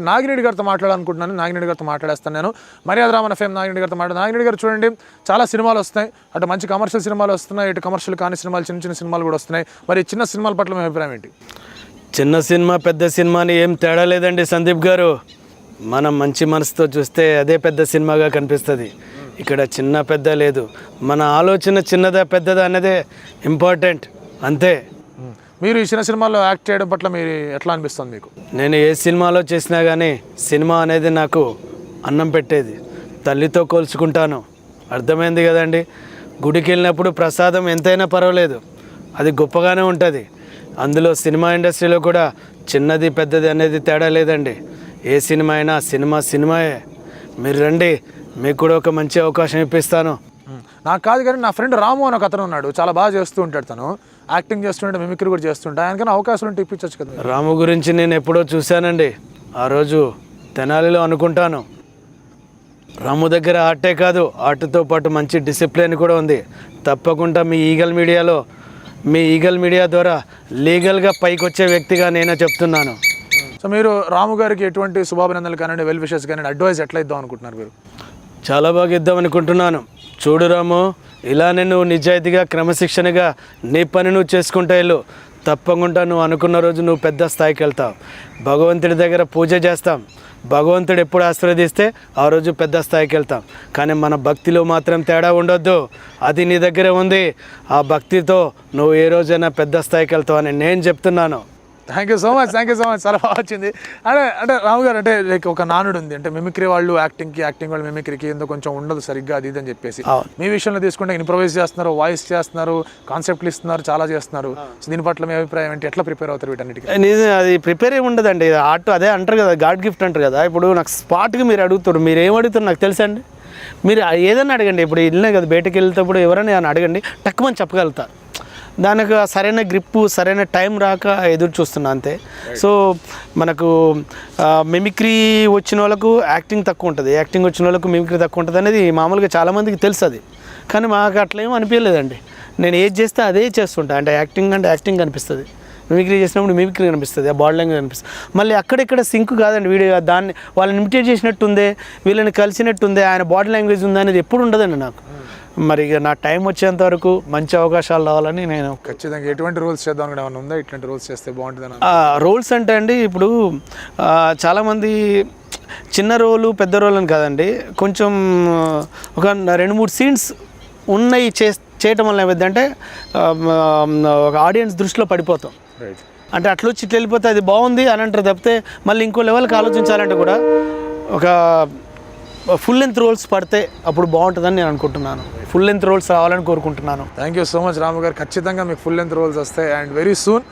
నాగిరెడ్డి గారితో మాట్లాడాలనుకుంటున్నాను. నాగిరెడ్డి గారితో మాట్లాడేస్తాను నేను. మర్యాద రామన్ ఫేమ్ నాగిరెడ్డి గారితో నాగిరెడ్డి గారు చూడండి, చాలా సినిమాలు వస్తున్నాయి. అటు మంచి కమర్షియల్ సినిమాలు వస్తున్నాయి, ఇటు కమర్షియల్ కాని సినిమాలు, చిన్న చిన్న సినిమాలు కూడా వస్తున్నాయి. మరి చిన్న సినిమాల పట్ల మీ అభిప్రాయం ఏంటి? చిన్న సినిమా పెద్ద సినిమా అని ఏం తేడా లేదండి సందీప్ గారు. మనం మంచి మనసుతో చూస్తే అదే పెద్ద సినిమాగా కనిపిస్తుంది. ఇక్కడ చిన్న పెద్ద లేదు, మన ఆలోచన చిన్నదా పెద్దదా అనేదే ఇంపార్టెంట్, అంతే. మీరు ఈ చిన్న సినిమాలో యాక్ట్ చేయడం పట్ల మీరు ఎట్లా అనిపిస్తుంది మీకు? నేను ఏ సినిమాలో చేసినా కానీ సినిమా అనేది నాకు అన్నం పెట్టేది, తల్లితో కోల్చుకుంటాను. అర్థమైంది కదండి. గుడికి వెళ్ళినప్పుడు ప్రసాదం ఎంతైనా పర్వాలేదు, అది గొప్పగానే ఉంటుంది. అందులో సినిమా ఇండస్ట్రీలో కూడా చిన్నది పెద్దది అనేది తేడా లేదండి. ఏ సినిమా అయినా సినిమాయే. మీరు రండి, మీకు కూడా ఒక మంచి అవకాశం ఇప్పిస్తాను. నాకు కాదు కానీ నా ఫ్రెండ్ రాము అని ఒక అతను ఉన్నాడు, చాలా బాగా చేస్తూ ఉంటాడు. తను యాక్టింగ్ చేస్తుంటే మిమిక్రీ కూడా చేస్తుంటా. ఆయనకైనా అవకాశం ఉంటే ఇప్పించవచ్చు కదా. రాము గురించి నేను ఎప్పుడో చూశానండి, ఆ రోజు తెనాలిలో అనుకుంటాను. రాము దగ్గర ఆర్టే కాదు, ఆర్ట్తో పాటు మంచి డిసిప్లిన్ కూడా ఉంది. తప్పకుండా మీ ఈగల్ మీడియా ద్వారా లీగల్గా పైకి వచ్చే వ్యక్తిగా నేనే చెప్తున్నాను. సో మీరు రాము గారికి ఎటువంటి శుభాభినందనలు కానివ్వండి, వెల్ విషెస్ కానివ్వండి, అడ్వైస్ ఎట్లా ఇద్దాం అనుకుంటున్నారు మీరు? చాలా బాగా ఇద్దాం అనుకుంటున్నాను. చూడు రాము, ఇలానే నువ్వు నిజాయితీగా క్రమశిక్షణగా నీ పని నువ్వు చేసుకుంటా వెళ్ళు. తప్పకుండా నువ్వు అనుకున్న రోజు నువ్వు పెద్ద స్థాయికి వెళ్తావు. భగవంతుడి దగ్గర పూజ చేస్తాం, భగవంతుడు ఎప్పుడు ఆశీర్వదిస్తే ఆ రోజు పెద్ద స్థాయికి వెళ్తాం. కానీ మన భక్తిలో మాత్రం తేడా ఉండొద్దు, అది నీ దగ్గరే ఉంది. ఆ భక్తితో నువ్వు ఏ రోజైనా పెద్ద స్థాయికి వెళ్తావు అని నేను చెప్తున్నాను. Thank you so much. చాలా బాగా వచ్చింది. అంటే రాము గారు, అంటే లైక్ ఒక నానుడు ఉంది, అంటే మిమిక్రీ వాళ్ళు యాక్టింగ్ వాళ్ళు మిమిక్రీకి ఏందో కొంచెం ఉండదు సరిగ్గా, అది ఇది అని చెప్పేసి. మీ విషయంలో తీసుకుంటే ఇంప్రొవైజ్ చేస్తున్నారు, వాయిస్ చేస్తున్నారు, కాన్సెప్ట్లు ఇస్తున్నారు, చాలా చేస్తున్నారు. సో దీని పట్ల మీ అభిప్రాయం ఏంటి? ఎట్లా ప్రిపేర్ అవుతారు వీటన్నిటికీ? అది ప్రిపేర్ ఏమి ఉండదండి, ఆర్ట్ అదే అంటారు కదా, గాడ్ గిఫ్ట్ అంటారు కదా. ఇప్పుడు నాకు స్పాట్గా మీరు అడుగుతారు, మీరు ఏం అడుగుతారు నాకు తెలుసండి. మీరు ఏదైనా అడగండి, ఇప్పుడు ఇల్లే కదా, బయటకు వెళ్తేప్పుడు ఎవరైనా అడగండి, టక్కుమని చెప్పగలుగుతా. దానికి సరైన గ్రిప్పు, సరైన టైం రాక ఎదురు చూస్తున్నా అంతే. సో మనకు మిమిక్రీ వచ్చిన వాళ్ళకు యాక్టింగ్ తక్కువ ఉంటుంది, యాక్టింగ్ వచ్చిన వాళ్ళకు మిమిక్రీ తక్కువ ఉంటుంది అనేది మామూలుగా చాలామందికి తెలుసు. అది కానీ మాకు అట్లా ఏమీ అనిపించలేదండి. నేను ఏది చేస్తే అదే చేస్తుంటా. అంటే యాక్టింగ్ అనిపిస్తుంది, మిమిక్రీ చేసినప్పుడు మిమిక్రీ కనిపిస్తుంది, ఆ బాడీ లాంగ్వేజ్ కనిపిస్తుంది. మళ్ళీ అక్కడిక్కడ సింక్ కాదండి, వీడియో దాన్ని వాళ్ళని ఇమిటేట్ చేసినట్టుందే, వీళ్ళని కలిసినట్టుందే, ఆయన బాడీ లాంగ్వేజ్ ఉందా అనేది ఎప్పుడు ఉండదండి నాకు. మరి ఇక నా టైం వచ్చేంత వరకు మంచి అవకాశాలు రావాలని నేను ఖచ్చితంగా. ఎటువంటి రోల్స్ చేద్దాం అని ఏమైనా ఉందా? ఇట్లాంటి రోల్స్ చేస్తే బాగుంటుంది. రోల్స్ అంటే అండి, ఇప్పుడు చాలామంది చిన్న రోలు పెద్ద రోల్ అని కాదండి, కొంచెం ఒక 2-3 సీన్స్ ఉన్నాయి చేయటం వల్ల ఏమైందంటే ఒక ఆడియన్స్ దృష్టిలో పడిపోతాం. అంటే అట్లా వచ్చి ఇట్లా వెళ్ళిపోతే అది బాగుంది అని అంటారు తప్పితే మళ్ళీ ఇంకో లెవెల్కి ఆలోచించాలంటే కూడా ఒక ఫుల్ లెంత్ రోల్స్ పడితే అప్పుడు బాగుంటుందని నేను అనుకుంటున్నాను. ఫుల్ లెంత్ రోల్స్ రావాలని కోరుకుంటున్నాను. థ్యాంక్ యూ సో మచ్ రాము గారు. ఖచ్చితంగా మీకు ఫుల్ లెంత్ రోల్స్ వస్తాయి. అండ్ వెరీ సూన్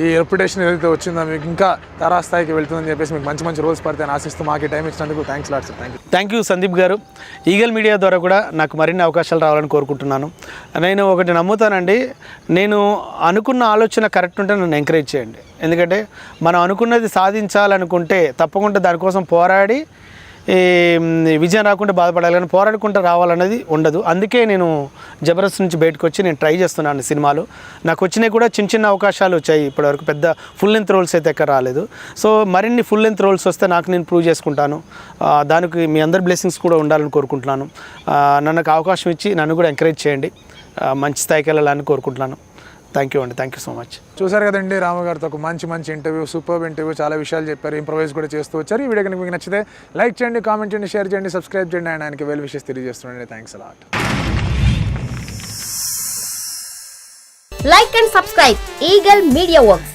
ఈ రెప్యుటేషన్ ఏదైతే వచ్చిందో మీకు ఇంకా తారాస్థాయికి వెళ్తుందని చెప్పేసి మీకు మంచి రోల్స్ పడతాయని ఆశిస్తూ మాకు టైం ఇచ్చినందుకు thanks lot sir. Thank you Sandeep garu. Eagle media ద్వారా కూడా నాకు మరిన్ని అవకాశాలు రావాలని కోరుకుంటున్నాను. నేను ఒకటి నమ్ముతానండి, నేను అనుకున్న ఆలోచన కరెక్ట్ ఉంటే నన్ను ఎంకరేజ్ చేయండి. ఎందుకంటే మనం అనుకున్నది సాధించాలనుకుంటే తప్పకుండా దానికోసం పోరాడి విజయం రాకుండా బాధపడాలి, కానీ పోరాడుకుంటూ రావాలనేది ఉండదు. అందుకే నేను జబర్దస్త్ నుంచి బయటకు వచ్చి నేను ట్రై చేస్తున్నాను సినిమాలు. నాకు వచ్చినాయి కూడా చిన్న అవకాశాలు వచ్చాయి, ఇప్పటివరకు పెద్ద ఫుల్ లెంత్ రోల్స్ అయితే ఎక్కడ రాలేదు. సో మరిన్ని ఫుల్ లెంత్ రోల్స్ వస్తే నాకు నేను ప్రూవ్ చేసుకుంటాను. దానికి మీ అందరి బ్లెస్సింగ్స్ కూడా ఉండాలని కోరుకుంటున్నాను. నాకు అవకాశం ఇచ్చి నన్ను కూడా ఎంకరేజ్ చేయండి, మంచి స్థాయికి వెళ్ళాలని కోరుకుంటున్నాను. థ్యాంక్ యూ అండి, థ్యాంక్ యూ సో మచ్. చూసారు కదండి రాము గారితో ఒక మంచి ఇంటర్వ్యూ, సూపర్ ఇంటర్వ్యూ, చాలా విషయాలు చెప్పారు, ఇంప్రొవైజ్ కూడా చేస్తూ వచ్చారు. ఈ వీడియో కనుక మీకు నచ్చితే లైక్ చేయండి, కామెంట్ చేయండి, షేర్ చేయండి, సబ్స్క్రైబ్ చేయండి. అండ్ ఆయనకి వెల్ విషెస్ తెలియజేస్తున్నాండి. Thanks a lot. Like and subscribe Eagle Media Works.